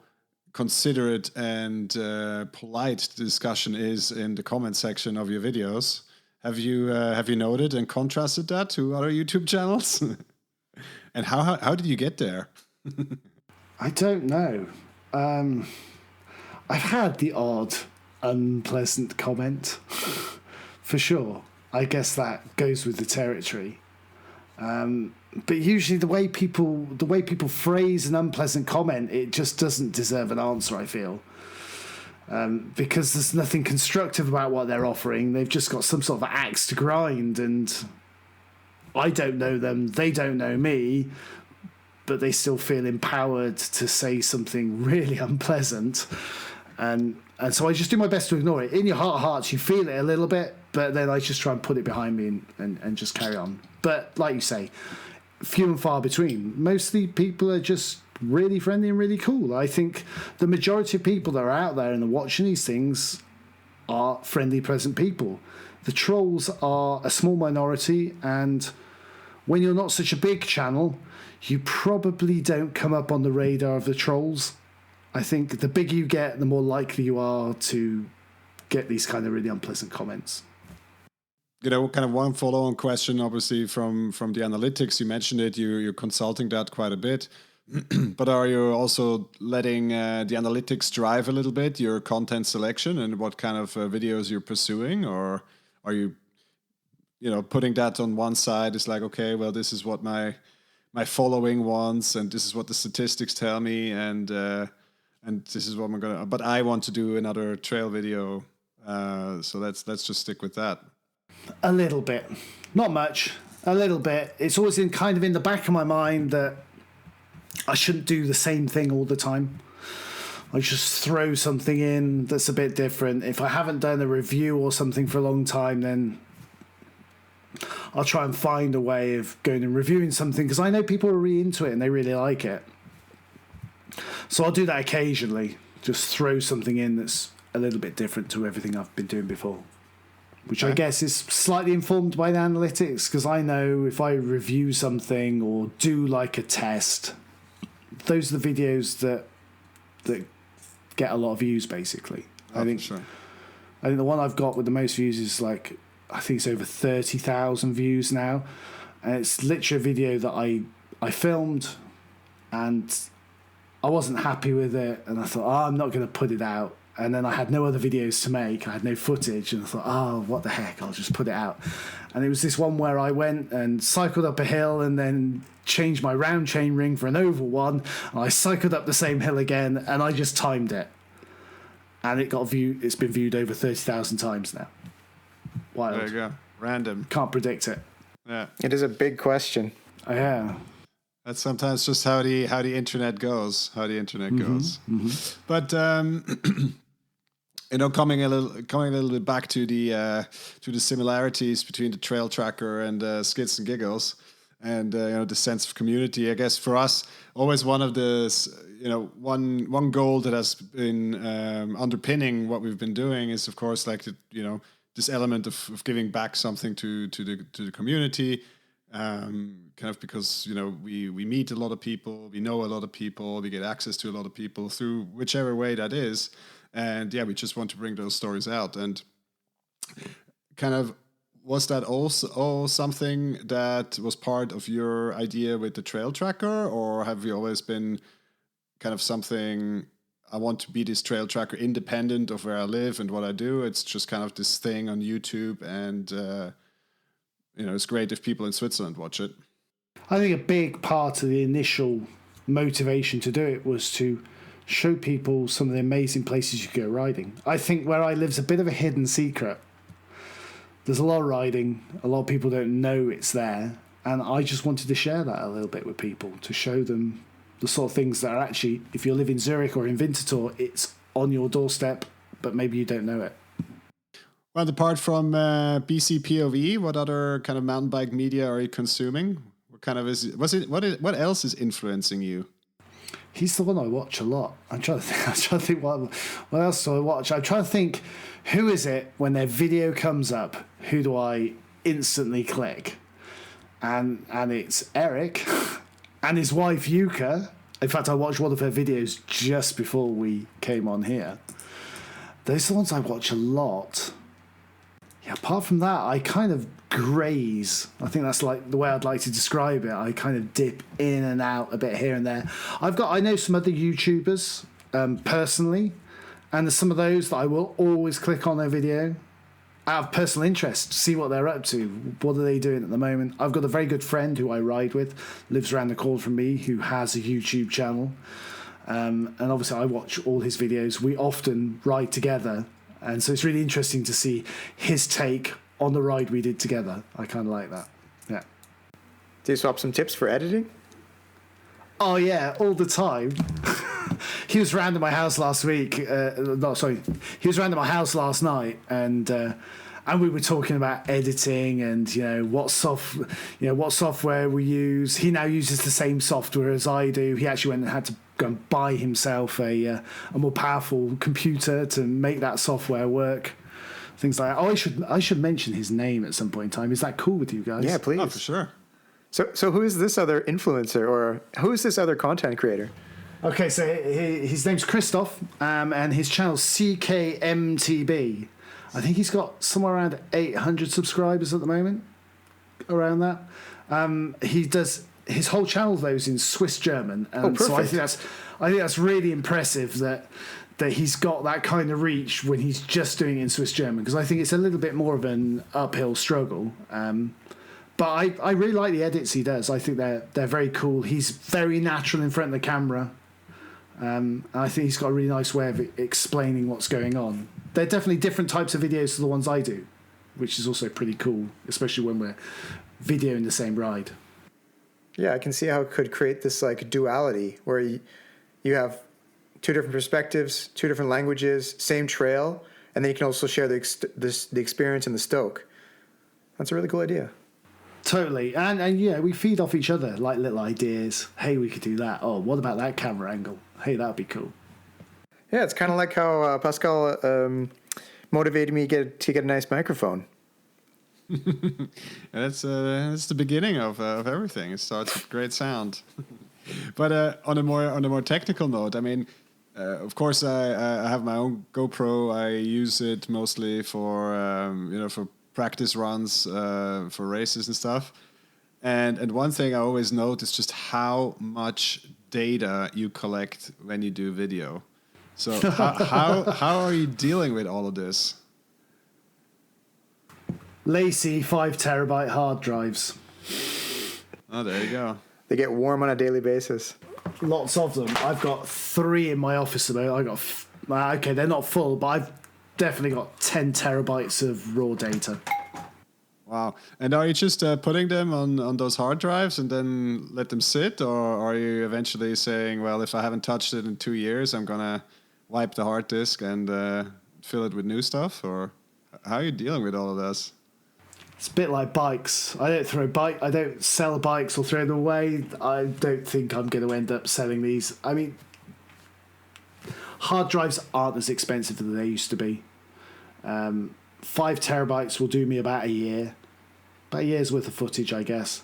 considerate and polite the discussion is in the comment section of your videos. Have you noted and contrasted that to other YouTube channels? And how did you get there? I don't know. I've had the odd unpleasant comment, for sure. I guess that goes with the territory. But usually the way people phrase an unpleasant comment, it just doesn't deserve an answer, I feel. Because there's nothing constructive about what they're offering. They've just got some sort of axe to grind, and I don't know them, they don't know me, but they still feel empowered to say something really unpleasant. And so I just do my best to ignore it. In your heart of hearts, you feel it a little bit, but then I just try and put it behind me and just carry on. But like you say, few and far between. Mostly people are just really friendly and really cool. I think the majority of people that are out there and are watching these things are friendly, pleasant people. The trolls are a small minority, and when you're not such a big channel, you probably don't come up on the radar of the trolls. I think the bigger you get, the more likely you are to get these kind of really unpleasant comments. Kind of one follow-on question, obviously, from the analytics. You mentioned it, you're consulting that quite a bit. But are you also letting the analytics drive a little bit your content selection and what kind of videos you're pursuing? Or are you, putting that on one side? It's like, okay, well, this is what my following wants, and this is what the statistics tell me, and this is what I'm gonna. But I want to do another trail video, so let's just stick with that. A little bit, not much. A little bit. It's always in the back of my mind that I shouldn't do the same thing all the time. I just throw something in that's a bit different. If I haven't done a review or something for a long time, then I'll try and find a way of going and reviewing something, because I know people are really into it and they really like it. So I'll do that occasionally. Just throw something in that's a little bit different to everything I've been doing before. Which I guess is slightly informed by the analytics, because I know if I review something or do like a test, those are the videos that get a lot of views, basically. Oh, I think the one I've got with the most views is I think it's over 30,000 views now. And it's literally a video that I filmed, and I wasn't happy with it, and I thought, I'm not going to put it out. And then I had no other videos to make. I had no footage. And I thought, what the heck? I'll just put it out. And it was this one where I went and cycled up a hill and then changed my round chain ring for an oval one. And I cycled up the same hill again, and I just timed it. And it's been viewed over 30,000 times now. Wild. There you go. Random. Can't predict it. Yeah. It is a big question. Yeah. That's sometimes just how the internet goes. Mm-hmm. But coming a little bit back to the similarities between the trail tracker and Skits and Giggles, and the sense of community. I guess for us, always one of the one goal that has been underpinning what we've been doing is, of course, this element of giving back something to the community. Kind of because we meet a lot of people, we know a lot of people, we get access to a lot of people through whichever way that is, and we just want to bring those stories out. And kind of, was that also something that was part of your idea with the trail tracker, or have you always been kind of something, I want to be this trail tracker independent of where I live and what I do? It's just kind of this thing on YouTube, and it's great if people in Switzerland watch it. I think a big part of the initial motivation to do it was to show people some of the amazing places you go riding. I think where I live is a bit of a hidden secret. There's a lot of riding, a lot of people don't know it's there, and I just wanted to share that a little bit with people, to show them the sort of things that are actually, if you live in Zurich or in Winterthur, it's on your doorstep, but maybe you don't know it. Well, apart from BC POV, what other kind of mountain bike media are you consuming? What else is influencing you? He's the one I watch a lot. I'm trying to think what else do I watch? I'm trying to think, who is it when their video comes up? Who do I instantly click? And it's Eric and his wife Yuka. In fact, I watched one of her videos just before we came on here. Those are the ones I watch a lot. Yeah, apart from that, I kind of graze. I think that's like the way I'd like to describe it. I kind of dip in and out a bit here and there. I know some other YouTubers personally, and there's some of those that I will always click on their video out of personal interest to see what they're up to. What are they doing at the moment? I've got a very good friend who I ride with, lives around the corner from me, who has a YouTube channel. And obviously I watch all his videos. We often ride together. And so it's really interesting to see his take on the ride we did together. I kind of like that. Yeah. Do you swap some tips for editing? Oh yeah, all the time. He was round at my house last week. He was round at my house last night, and we were talking about editing and what software we use. He now uses the same software as I do. He actually went and had to go and buy himself a more powerful computer to make that software work. Things like that. Oh, I should mention his name at some point in time. Is that cool with you guys? Yeah, please. Oh, for sure. So who is this other influencer, or who is this other content creator? Okay, so his name's Christoph, and his channel's CKMTB. I think he's got somewhere around 800 subscribers at the moment, around that. He does his whole channel though is in Swiss German, and so I think that's really impressive that he's got that kind of reach when he's just doing it in Swiss German, because I think it's a little bit more of an uphill struggle. But I really like the edits he does. I think they're very cool. He's very natural in front of the camera. And I think he's got a really nice way of explaining what's going on. They're definitely different types of videos to the ones I do, which is also pretty cool, especially when we're videoing the same ride. Yeah, I can see how it could create this like duality where you have two different perspectives, two different languages, same trail, and then you can also share the experience and the stoke. That's a really cool idea. Totally. And yeah, we feed off each other, like little ideas. Hey, we could do that. Oh, what about that camera angle? Hey, that would be cool. Yeah, it's kind of like how Pascal motivated me to get a nice microphone. That's the beginning of everything. It starts with great sound. But on a more technical note, I mean, of course, I have my own GoPro. I use it mostly for for practice runs, for races and stuff. And one thing I always note is just how much data you collect when you do video. So how are you dealing with all of this? Lacy 5 terabyte hard drives. Oh, there you go. They get warm on a daily basis. Lots of them. I've got 3 in my office at the moment. Okay, they're not full, but I've definitely got 10 terabytes of raw data. Wow. And are you just putting them on those hard drives and then let them sit? Or are you eventually saying, well, if I haven't touched it in 2 years, I'm going to wipe the hard disk and fill it with new stuff? Or how are you dealing with all of this? It's a bit like bikes. I don't sell bikes or throw them away. I don't think I'm going to end up selling these. I mean, hard drives aren't as expensive as they used to be. 5 terabytes will do me about a year. About a year's worth of footage, I guess.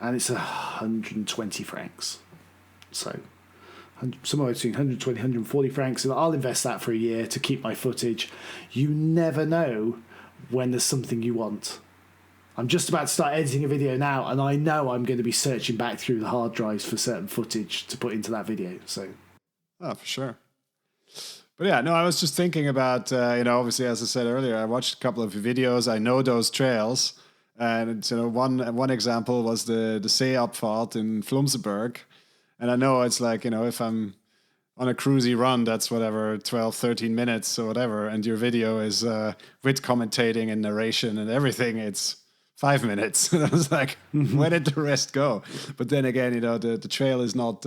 And it's 120 francs. So somewhere between 120, 140 francs. And I'll invest that for a year to keep my footage. You never know when there's something you want. I'm just about to start editing a video now, and I know I'm going to be searching back through the hard drives for certain footage to put into that video. So, oh, for sure. But yeah, no, I was just thinking about, obviously, as I said earlier, I watched a couple of videos. I know those trails. And, one example was the Seeabfahrt in Flumserberg. And I know it's like, if I'm on a cruisy run, that's whatever, 12, 13 minutes or whatever. And your video is with commentating and narration and everything. It's 5 minutes. And I was like, where did the rest go? But then again, the trail is not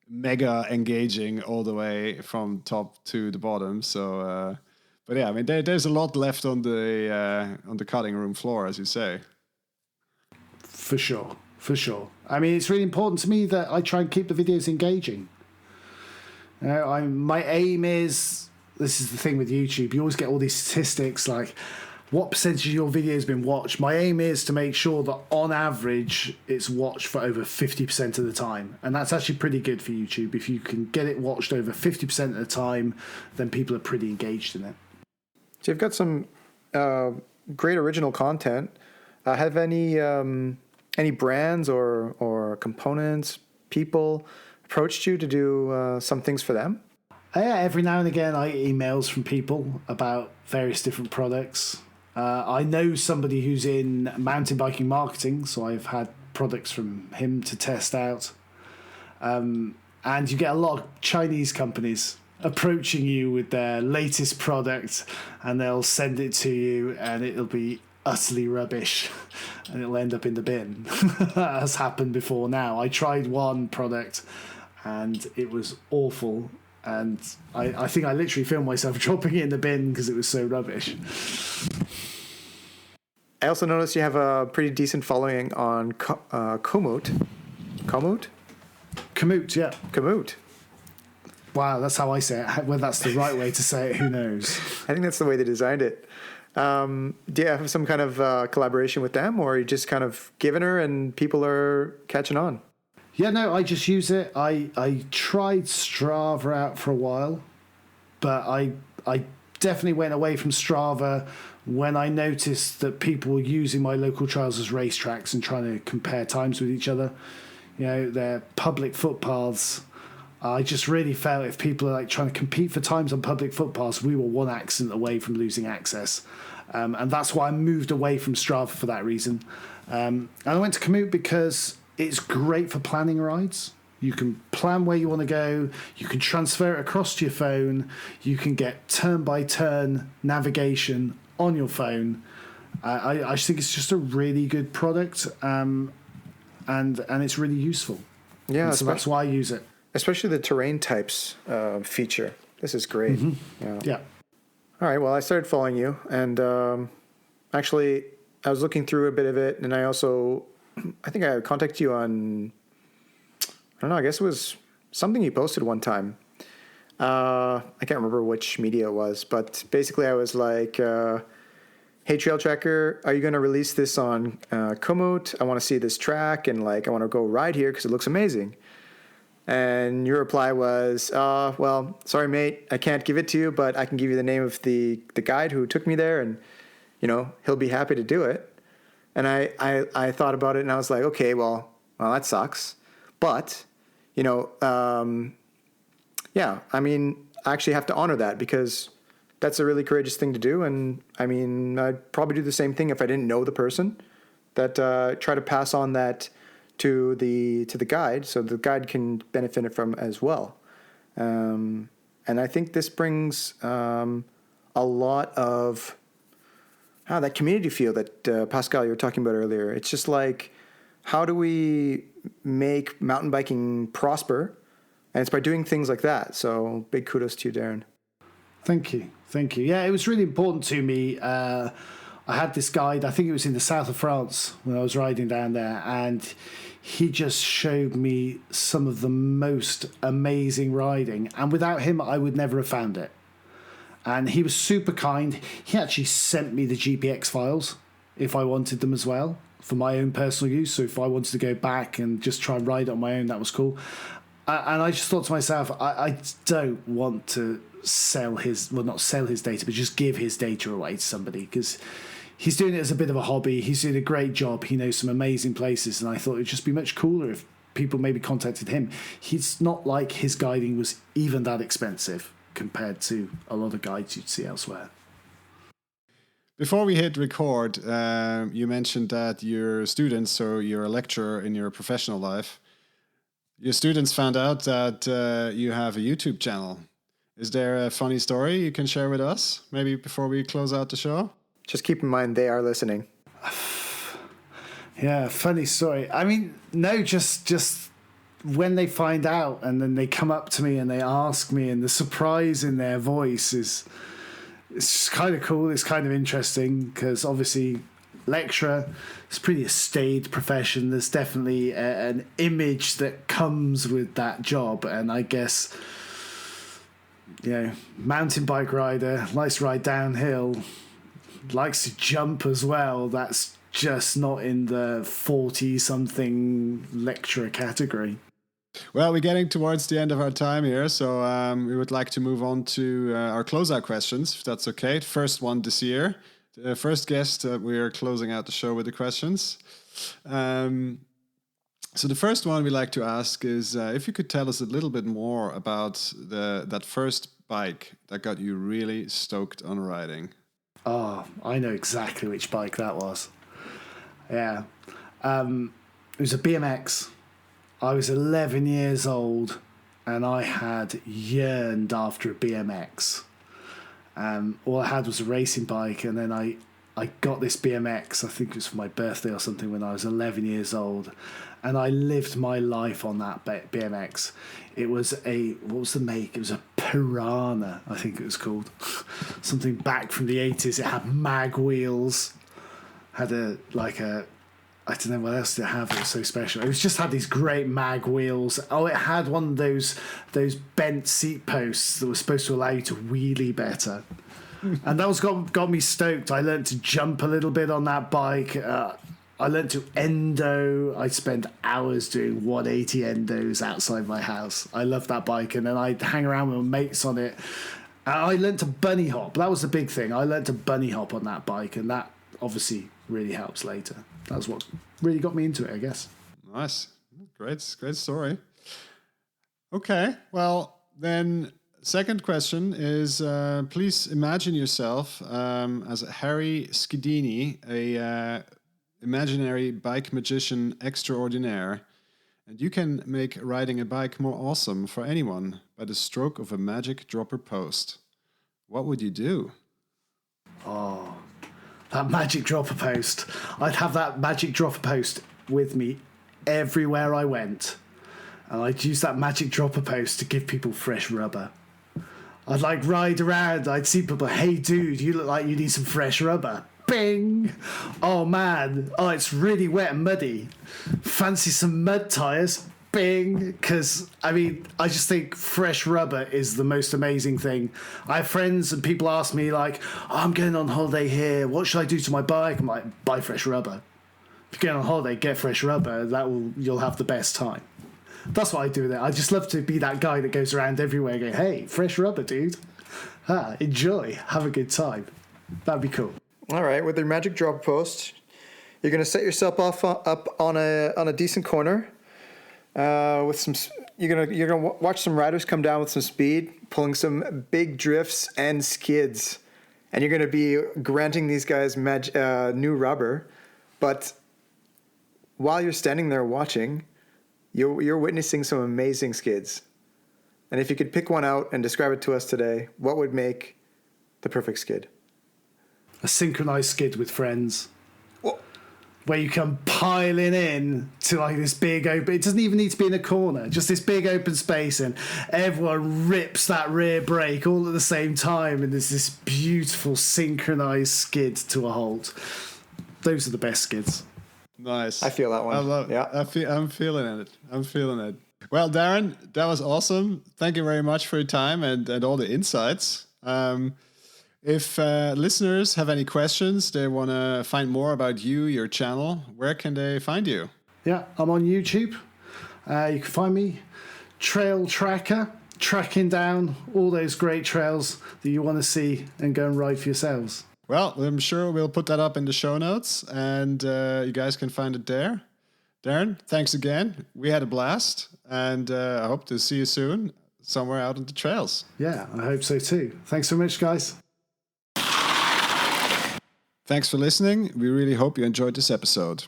mega engaging all the way from top to the bottom. So, but yeah, I mean, there's a lot left on the cutting room floor, as you say. For sure. I mean, it's really important to me that I try and keep the videos engaging. My aim is, this is the thing with YouTube, you always get all these statistics like what percentage of your video has been watched. My aim is to make sure that on average it's watched for over 50% of the time, and that's actually pretty good for YouTube. If you can get it watched over 50% of the time, then people are pretty engaged in it. So you've got some great original content. Have any brands or components, people approached you to do some things for them? Yeah, every now and again I get emails from people about various different products. I know somebody who's in mountain biking marketing, so I've had products from him to test out. And you get a lot of Chinese companies approaching you with their latest product, and they'll send it to you, and it'll be utterly rubbish and it'll end up in the bin. That has happened before now. I tried one product and it was awful. And I think I literally filmed myself dropping it in the bin because it was so rubbish. I also noticed you have a pretty decent following on Komoot. Komoot? Komoot, yeah. Komoot. Wow, that's how I say it. Whether that's the right way to say it, who knows? I think that's the way they designed it. Do you have some kind of collaboration with them, or are you just kind of giving her and people are catching on? Yeah, no, I just use it. I tried Strava out for a while, but I definitely went away from Strava when I noticed that people were using my local trails as racetracks and trying to compare times with each other. You know, they're public footpaths. I just really felt if people are like trying to compete for times on public footpaths, we were one accident away from losing access. And that's why I moved away from Strava for that reason. And I went to Komoot because it's great for planning rides. You can plan where you want to go. You can transfer it across to your phone. You can get turn-by-turn navigation on your phone. I think it's just a really good product, and it's really useful. Yeah, so that's why I use it. Especially the terrain types feature. This is great. Mm-hmm. Yeah. All right. Well, I started following you, and actually, I was looking through a bit of it, and I think I contacted you on, I don't know, I guess it was something you posted one time. I can't remember which media it was, but basically I was like, hey, Trail Tracker, are you going to release this on Komoot? I want to see this track, and like I want to go ride here because it looks amazing. And your reply was, well, sorry, mate, I can't give it to you, but I can give you the name of the guide who took me there, and, you know, he'll be happy to do it. And I thought about it, and I was like, okay, well, that sucks. But, you know, yeah, I mean, I actually have to honor that because that's a really courageous thing to do. And, I mean, I'd probably do the same thing if I didn't know the person, that try to pass on that to the guide, so the guide can benefit from as well. And I think this brings a lot of that community feel that Pascal, you were talking about earlier. It's just like, how do we make mountain biking prosper? And it's by doing things like that. So big kudos to you, Darren. Thank you. Yeah, it was really important to me. I had this guide, I think it was in the south of France when I was riding down there, and he just showed me some of the most amazing riding. And without him, I would never have found it. And he was super kind. He actually sent me the GPX files if I wanted them as well for my own personal use. So if I wanted to go back and just try and ride it on my own, that was cool. And I just thought to myself, I don't want to not sell his data, but just give his data away to somebody, because he's doing it as a bit of a hobby. He's doing a great job. He knows some amazing places. And I thought it'd just be much cooler if people maybe contacted him. He's not like his guiding was even that expensive compared to a lot of guides you'd see elsewhere. Before we hit record, you mentioned that your students, so you're a lecturer in your professional life, your students found out that you have a YouTube channel. Is there a funny story you can share with us, maybe before we close out the show? Just keep in mind they are listening. Yeah, funny story. I mean, no, just when they find out and then they come up to me and they ask me, and the surprise in their voice it's just kind of cool. It's kind of interesting because obviously lecturer, it's pretty a staid profession. There's definitely an image that comes with that job. And I guess, you know, mountain bike rider, likes to ride downhill, likes to jump as well. That's just not in the 40-something lecturer category. Well, we're getting towards the end of our time here, so we would like to move on to our closeout questions, if that's okay. First one this year. The first guest, we are closing out the show with the questions. So the first one we like to ask is if you could tell us a little bit more about that first bike that got you really stoked on riding. Oh, I know exactly which bike that was. Yeah. It was a BMX. I was 11 years old and I had yearned after a BMX. All I had was a racing bike, and then I I got this BMX, I think it was for my birthday or something, when I was 11 years old. And I lived my life on that BMX. It was what was the make? It was a Piranha, I think it was called. Something back from the 80s. It had mag wheels. Had I don't know what else did it have. It was so special. It was just had these great mag wheels. Oh, it had one of those bent seat posts that was supposed to allow you to wheelie better. And that was got me stoked. I learned to jump a little bit on that bike. I learned to endo. I spent hours doing 180 endos outside my house. I loved that bike. And then I'd hang around with my mates on it. I learned to bunny hop. That was the big thing. I learned to bunny hop on that bike. And that obviously really helps later. That's what really got me into it, I guess. Nice. Great story. Okay. Well, then... Second question is, please imagine yourself as Harry Skidini, a imaginary bike magician extraordinaire, and you can make riding a bike more awesome for anyone by the stroke of a magic dropper post. What would you do? Oh, that magic dropper post. I'd have that magic dropper post with me everywhere I went, and I'd use that magic dropper post to give people fresh rubber. I'd ride around, I'd see people, hey dude, you look like you need some fresh rubber. Bing! Oh man, it's really wet and muddy. Fancy some mud tyres? Bing! Because, I just think fresh rubber is the most amazing thing. I have friends and people ask me I'm going on holiday here, what should I do to my bike? I'm like, buy fresh rubber. If you're going on holiday, get fresh rubber, you'll have the best time. That's what I do with it. I just love to be that guy that goes around everywhere going, hey, fresh rubber, dude. Enjoy. Have a good time. That'd be cool. All right. With your magic drop post, you're going to set yourself up on a decent corner. With some, you're gonna watch some riders come down with some speed, pulling some big drifts and skids, and you're going to be granting these guys new rubber. But while you're standing there watching, you're witnessing some amazing skids. And if you could pick one out and describe it to us today, what would make the perfect skid? A synchronized skid with friends. Well, where you come piling in to this big open... It doesn't even need to be in a corner. Just this big open space, and everyone rips that rear brake all at the same time, and there's this beautiful synchronized skid to a halt. Those are the best skids. Nice. I feel that one. I love it. Yeah. I'm feeling it. Well, Darren, that was awesome. Thank you very much for your time and all the insights. If listeners have any questions, they want to find more about you, your channel, where can they find you? Yeah, I'm on YouTube. You can find me, Trail Tracker, tracking down all those great trails that you want to see and go and ride for yourselves. Well, I'm sure we'll put that up in the show notes, and you guys can find it there. Darren, thanks again. We had a blast, and I hope to see you soon somewhere out on the trails. Yeah, I hope so too. Thanks so much, guys. Thanks for listening. We really hope you enjoyed this episode.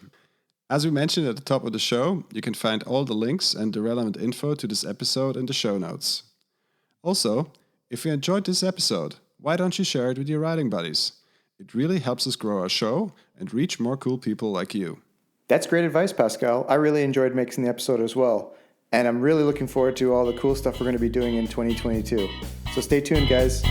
As we mentioned at the top of the show, you can find all the links and the relevant info to this episode in the show notes. Also, if you enjoyed this episode, why don't you share it with your riding buddies? It really helps us grow our show and reach more cool people like you. That's great advice, Pascal. I really enjoyed making the episode as well. And I'm really looking forward to all the cool stuff we're going to be doing in 2022. So stay tuned, guys.